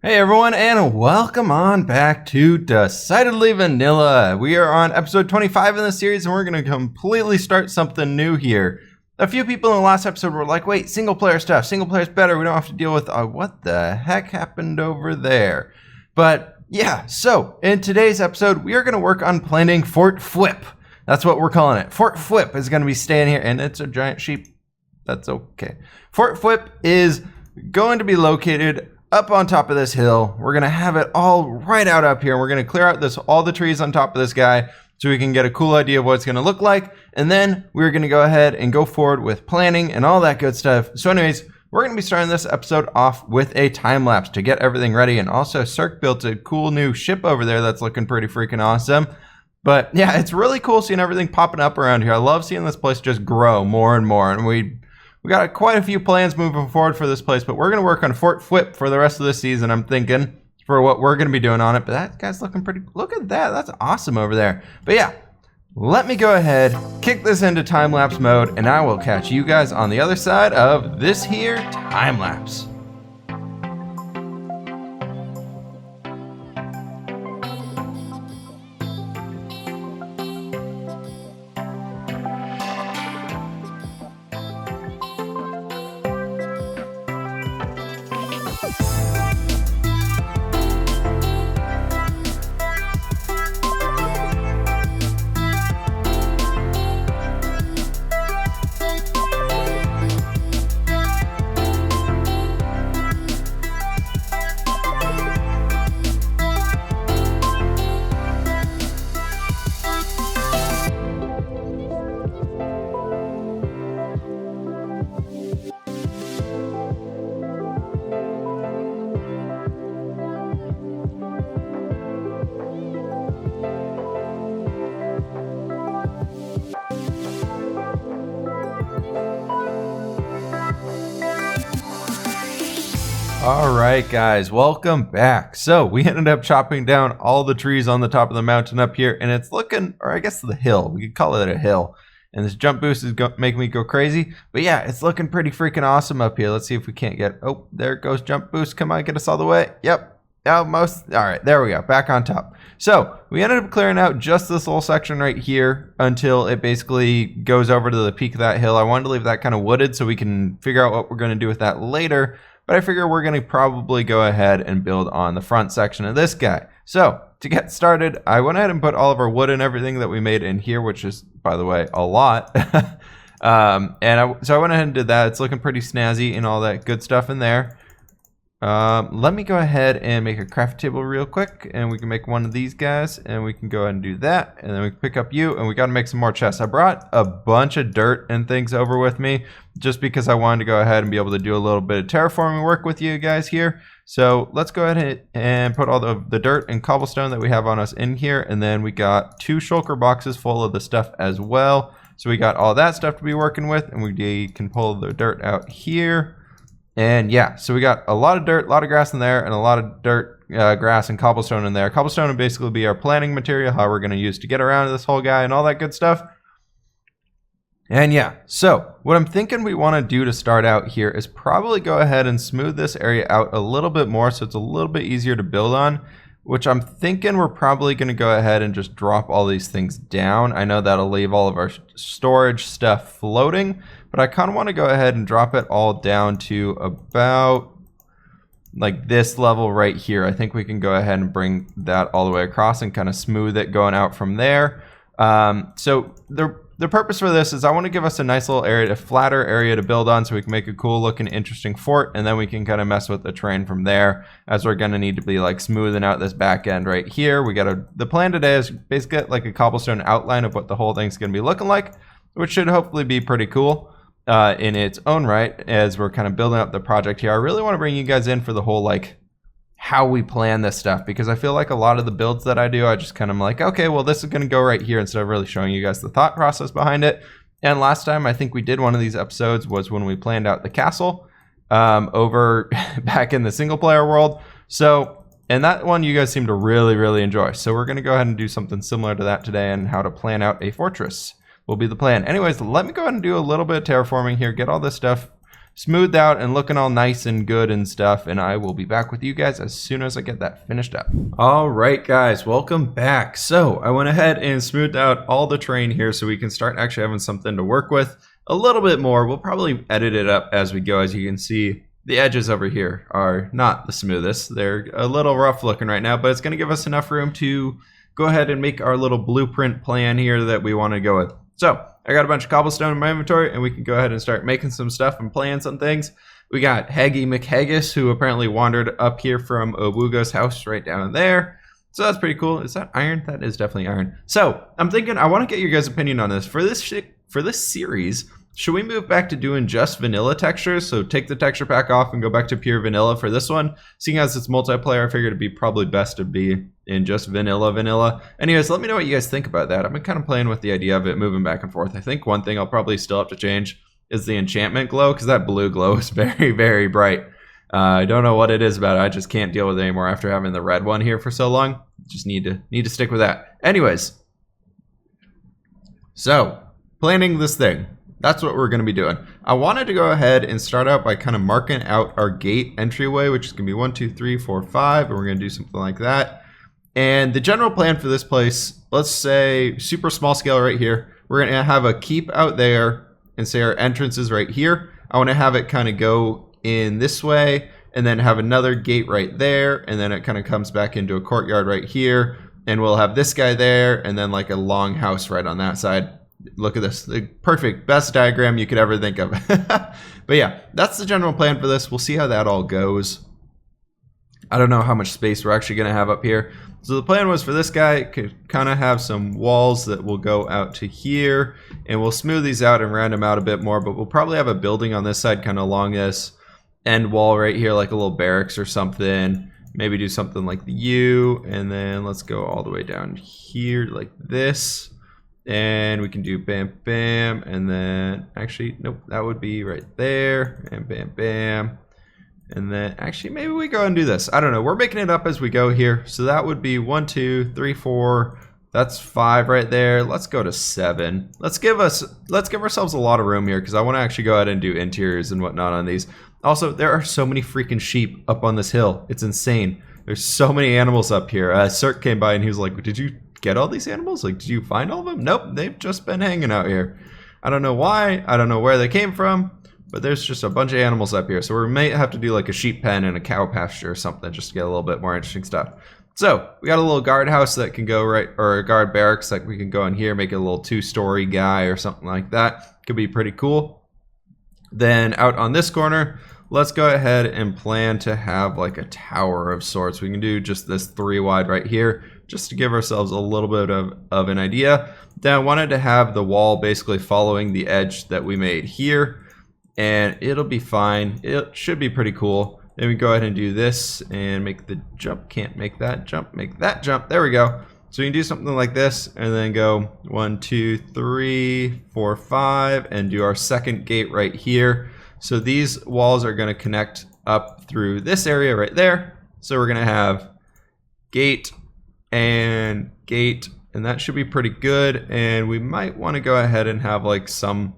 Hey everyone, and welcome on back to Decidedly Vanilla. We are on episode 25 in the series, and we're going to completely start something new here. A few people in the last episode were like, wait, single player stuff, single player's better, we don't have to deal with, what the heck happened over there? But yeah, so in today's episode, we are going to work on planning fWhip. That's what we're calling it. fWhip is going to be staying here, and it's a giant sheep. That's okay. fWhip is going to be located up on top of this hill. We're gonna have it all right out up here. We're gonna clear out all the trees on top of this guy so we can get a cool idea of what it's gonna look like. And then we're gonna go ahead and go forward with planning and all that good stuff. So anyways, we're gonna be starting this episode off with a time lapse to get everything ready. And also Cirque built a cool new ship over there that's looking pretty freaking awesome. But yeah, it's really cool seeing everything popping up around here. I love seeing this place just grow more and more. And we got quite a few plans moving forward for this place, but we're going to work on fWhip for the rest of the season, I'm thinking, for what we're going to be doing on it. But that guy's looking pretty, look at that, that's awesome over there. But yeah, let me go ahead, kick this into time-lapse mode, and I will catch you guys on the other side of this here time-lapse. Alright guys, welcome back. So we ended up chopping down all the trees on the top of the mountain up here, and it's looking, or I guess the hill, we could call it a hill. And this jump boost is making me go crazy. But yeah, it's looking pretty freaking awesome up here. Let's see if we can't get, oh, there it goes, jump boost. Come on, get us all the way. Yep, almost. Alright, there we go, back on top. So we ended up clearing out just this little section right here until it basically goes over to the peak of that hill. I wanted to leave that kind of wooded so we can figure out what we're going to do with that later. But I figure we're going to probably go ahead and build on the front section of this guy. So to get started, I went ahead and put all of our wood and everything that we made in here, which is, by the way, a lot. So I went ahead and did that. It's looking pretty snazzy and all that good stuff in there. Let me go ahead and make a craft table real quick, and we can make one of these guys, and we can go ahead and do that, and then we can pick up you, and we got to make some more chests. I brought a bunch of dirt and things over with me just because I wanted to go ahead and be able to do a little bit of terraforming work with you guys here. So let's go ahead and put all the dirt and cobblestone that we have on us in here, and then we got 2 shulker boxes full of the stuff as well. So we got all that stuff to be working with, and we can pull the dirt out here. And yeah, so we got a lot of dirt, a lot of grass in there, and a lot of dirt, grass, and cobblestone in there. Cobblestone would basically be our planning material, how we're going to use to get around this whole guy and all that good stuff. And yeah, so what I'm thinking we want to do to start out here is probably go ahead and smooth this area out a little bit more so it's a little bit easier to build on, which I'm thinking we're probably going to go ahead and just drop all these things down. I know that'll leave all of our storage stuff floating, but I kind of want to go ahead and drop it all down to about like this level right here. I think we can go ahead and bring that all the way across and kind of smooth it going out from there. So the purpose for this is I want to give us a nice little area, a flatter area to build on so we can make a cool looking interesting fort, and then we can kind of mess with the terrain from there, as we're going to need to be like smoothing out this back end right here. The plan today is basically get like a cobblestone outline of what the whole thing's going to be looking like, which should hopefully be pretty cool in its own right as we're kind of building up the project here. I really want to bring you guys in for the whole like how we plan this stuff, because I feel like a lot of the builds that I do, I just kind of like, okay, well, this is going to go right here, instead of really showing you guys the thought process behind it. And last time I think we did one of these episodes was when we planned out the castle over back in the single player world. So, and that one you guys seem to really enjoy. So we're going to go ahead and do something similar to that today, and how to plan out a fortress will be the plan. Anyways, let me go ahead and do a little bit of terraforming here, get all this stuff smoothed out and looking all nice and good and stuff, and I will be back with you guys as soon as I get that finished up. All right, guys, welcome back. So I went ahead and smoothed out all the terrain here so we can start actually having something to work with a little bit more. We'll probably edit it up as we go. As you can see, the edges over here are not the smoothest. They're a little rough looking right now, but it's going to give us enough room to go ahead and make our little blueprint plan here that we want to go with. So I got a bunch of cobblestone in my inventory, and we can go ahead and start making some stuff and playing some things. We got Haggy McHaggis, who apparently wandered up here from Owugo's house right down there. So that's pretty cool. Is that iron? That is definitely iron. So I'm thinking I want to get your guys' opinion on this. For this series, should we move back to doing just vanilla textures? So take the texture pack off and go back to pure vanilla for this one. Seeing as it's multiplayer, I figured it'd be probably best to be in just vanilla. Anyways, let me know what you guys think about that. I've been kind of playing with the idea of it moving back and forth. I think one thing I'll probably still have to change is the enchantment glow, because that blue glow is very, very bright. I don't know what it is about it. I just can't deal with it anymore after having the red one here for so long. Just need to stick with that. Anyways, so planning this thing. That's what we're going to be doing. I wanted to go ahead and start out by kind of marking out our gate entryway, which is going to be 1, 2, 3, 4, 5, and we're going to do something like that. And the general plan for this place, let's say super small scale right here. We're going to have a keep out there and say our entrance is right here. I want to have it kind of go in this way and then have another gate right there, and then it kind of comes back into a courtyard right here, and we'll have this guy there and then like a long house right on that side. Look at this, the perfect, best diagram you could ever think of. But yeah, that's the general plan for this. We'll see how that all goes. I don't know how much space we're actually going to have up here. So the plan was for this guy to kind of have some walls that will go out to here, and we'll smooth these out and round them out a bit more, but we'll probably have a building on this side kind of along this end wall right here, like a little barracks or something. Maybe do something like the U, and then let's go all the way down here like this. And we can do bam, bam, and then actually, nope, that would be right there, and bam, bam. And then actually, maybe we go and do this. I don't know. We're making it up as we go here. So that would be 1, 2, 3, 4. That's 5 right there. Let's go to 7. Let's give ourselves a lot of room here, because I want to actually go ahead and do interiors and whatnot on these. Also, there are so many freaking sheep up on this hill. It's insane. There's so many animals up here. Cirque came by and he was like, "Did you get all these animals? Like, did you find all of them?" Nope, they've just been hanging out here. I don't know why. I don't know where they came from, but there's just a bunch of animals up here. So we may have to do like a sheep pen and a cow pasture or something just to get a little bit more interesting stuff. So we got a little guardhouse that can go right, or a guard barracks that we can go in here, make it a little 2-story guy or something like that. Could be pretty cool. Then out on this corner, let's go ahead and plan to have like a tower of sorts. We can do just this 3 wide right here, just to give ourselves a little bit of an idea. Then I wanted to have the wall basically following the edge that we made here, and it'll be fine. It should be pretty cool. Then we go ahead and do this and make the jump. Can't make that jump, make that jump. There we go. So we can do something like this and then go 1, 2, 3, 4, 5 and do our second gate right here. So these walls are going to connect up through this area right there. So we're going to have gate, and that should be pretty good. And we might want to go ahead and have like some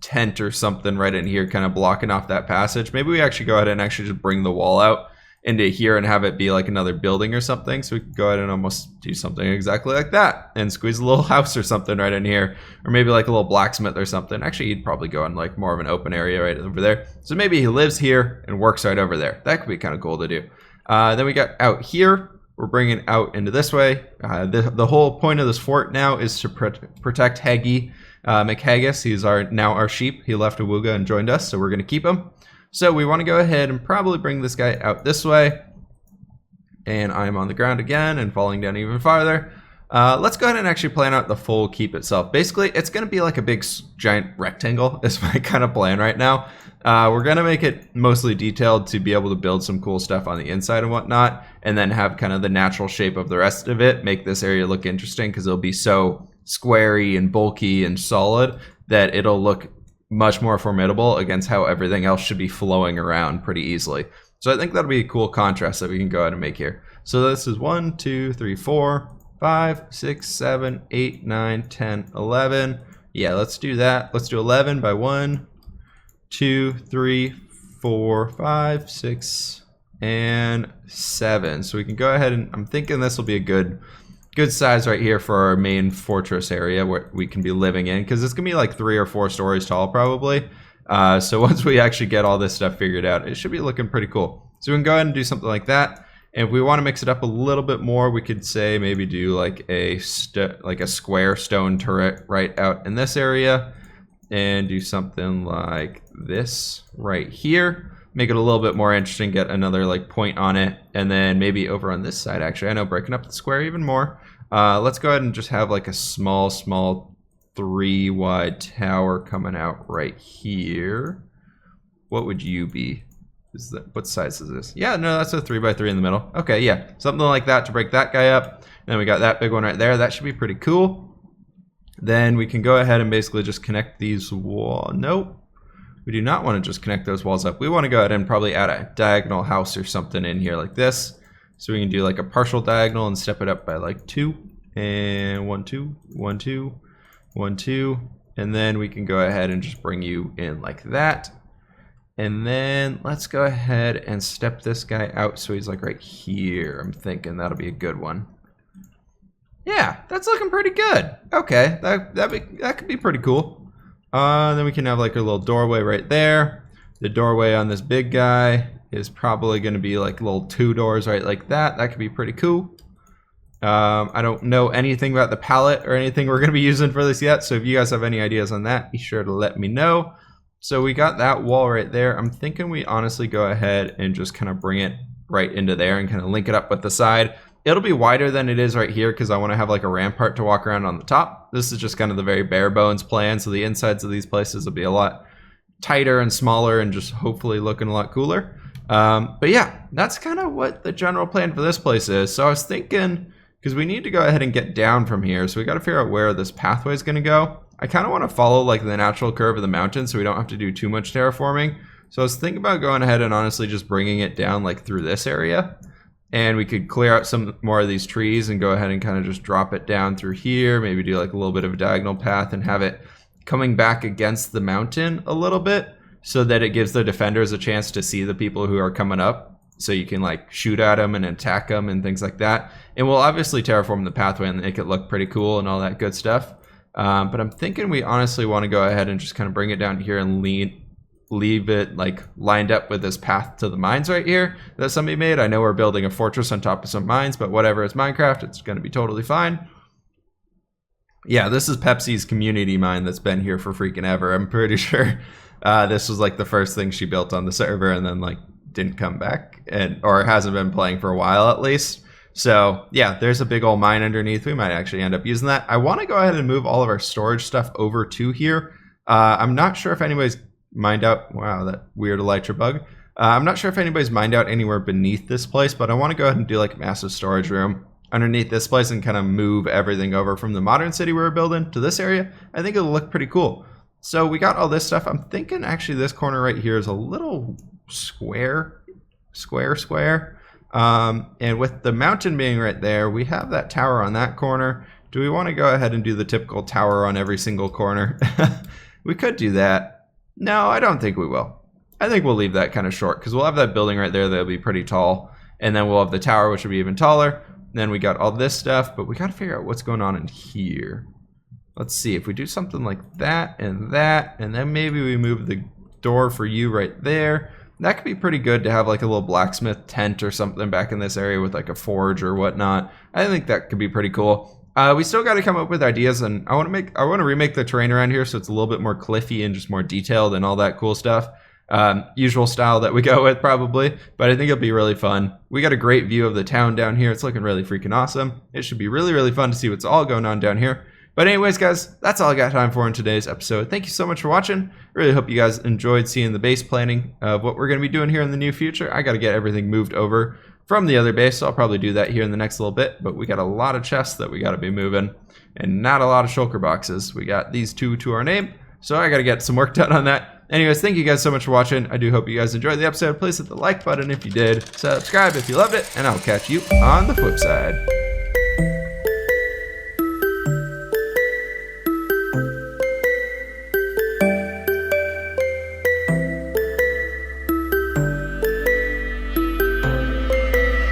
tent or something right in here kind of blocking off that passage. Maybe we actually go ahead and actually just bring the wall out into here and have it be like another building or something. So we can go ahead and almost do something exactly like that and squeeze a little house or something right in here, or maybe like a little blacksmith or something. Actually, he'd probably go in like more of an open area right over there. So maybe he lives here and works right over there. That could be kind of cool to do. Then we got out here. We're bringing out into this way. The whole point of this fort now is to protect Haggy McHaggis. He's now our sheep. He left Owugo and joined us, so we're going to keep him. So we want to go ahead and probably bring this guy out this way. And I'm on the ground again and falling down even farther. Let's go ahead and actually plan out the full keep itself. Basically, it's going to be like a big giant rectangle is my kind of plan right now. We're going to make it mostly detailed to be able to build some cool stuff on the inside and whatnot, and then have kind of the natural shape of the rest of it, make this area look interesting because it'll be so squarey and bulky and solid that it'll look much more formidable against how everything else should be flowing around pretty easily. So I think that'll be a cool contrast that we can go ahead and make here. So this is 1, 2, 3, 4, 5, 6, 7, 8, 9, 10, 11. Yeah, let's do that. Let's do 11 by 1, 2, 3, 4, 5, 6, and 7. So we can go ahead and I'm thinking this will be a good size right here for our main fortress area where we can be living in, because it's gonna be like 3 or 4 stories tall probably. So once we actually get all this stuff figured out, it should be looking pretty cool. So we can go ahead and do something like that. And if we want to mix it up a little bit more, we could say maybe do like a square stone turret right out in this area, and do something like this right here. Make it a little bit more interesting, get another like point on it, and then maybe over on this side, actually, I know, breaking up the square even more. Let's go ahead and just have like a small 3 wide tower coming out right here. What would you be? What size is this? Yeah, no, that's a 3 by 3 in the middle. Okay, yeah, something like that to break that guy up. And then we got that big one right there. That should be pretty cool. Then we can go ahead and basically just connect these walls. Nope. We do not want to just connect those walls up. We want to go ahead and probably add a diagonal house or something in here like this. So we can do like a partial diagonal and step it up by like 2. And 1, 2, 1, 2, 1, 2. And then we can go ahead and just bring you in like that. And then let's go ahead and step this guy out so he's like right here. I'm thinking that'll be a good one. Yeah, that's looking pretty good. Okay, that could be pretty cool. Then we can have like a little doorway right there. The doorway on this big guy is probably going to be like little 2 doors right like that. That could be pretty cool. I don't know anything about the palette or anything we're going to be using for this yet. So if you guys have any ideas on that, be sure to let me know. So we got that wall right there. I'm thinking we honestly go ahead and just kind of bring it right into there and kind of link it up with the side. It'll be wider than it is right here because I want to have like a rampart to walk around on the top. This is just kind of the very bare bones plan. So the insides of these places will be a lot tighter and smaller and just hopefully looking a lot cooler. But yeah, that's kind of what the general plan for this place is. So I was thinking, because we need to go ahead and get down from here. So we got to figure out where this pathway is going to go. I kind of want to follow like the natural curve of the mountain so we don't have to do too much terraforming. So I was thinking about going ahead and honestly just bringing it down like through this area. And we could clear out some more of these trees and go ahead and kind of just drop it down through here. Maybe do like a little bit of a diagonal path and have it coming back against the mountain a little bit so that it gives the defenders a chance to see the people who are coming up. So you can like shoot at them and attack them and things like that. And we'll obviously terraform the pathway and make it look pretty cool and all that good stuff. But I'm thinking we honestly want to go ahead and just kind of bring it down here and leave it like lined up with this path to the mines right here that somebody made. I know we're building a fortress on top of some mines, but whatever, it's Minecraft, it's going to be totally fine. Yeah, this is Pepsi's community mine that's been here for freaking ever. I'm pretty sure this was like the first thing she built on the server and then like didn't come back or hasn't been playing for a while at least. So yeah, there's a big old mine underneath. We might actually end up using that. I want to go ahead and move all of our storage stuff over to here. I'm not sure if anybody's mined out. Wow, that weird elytra bug. I'm not sure if anybody's mined out anywhere beneath this place, but I want to go ahead and do like a massive storage room underneath this place and kind of move everything over from the modern city we were building to this area. I think it'll look pretty cool. So we got all this stuff. I'm thinking actually this corner right here is a little square. And with the mountain being right there, we have that tower on that corner. Do we want to go ahead and do the typical tower on every single corner? We could do that. No, I don't think we will. I think we'll leave that kind of short because we'll have that building right there that'll be pretty tall. And then we'll have the tower, which will be even taller. And then we got all this stuff, but we got to figure out what's going on in here. Let's see if we do something like that, and then maybe we move the door for you right there. That could be pretty good to have like a little blacksmith tent or something back in this area with like a forge or whatnot. I think that could be pretty cool. We still got to come up with ideas, and I want to remake the terrain around here so it's a little bit more cliffy and just more detailed and all that cool stuff. Usual style that we go with probably, but I think it'll be really fun. We got a great view of the town down here. It's looking really freaking awesome. It should be really, really fun to see what's all going on down here. But anyways, guys, that's all I got time for in today's episode. Thank you so much for watching. Really hope you guys enjoyed seeing the base planning of what we're going to be doing here in the near future. I got to get everything moved over from the other base, so I'll probably do that here in the next little bit. But we got a lot of chests that we got to be moving and not a lot of shulker boxes. We got these 2 to our name, so I got to get some work done on that. Anyways, thank you guys so much for watching. I do hope you guys enjoyed the episode. Please hit the like button if you did, subscribe if you loved it, and I'll catch you on the flip side.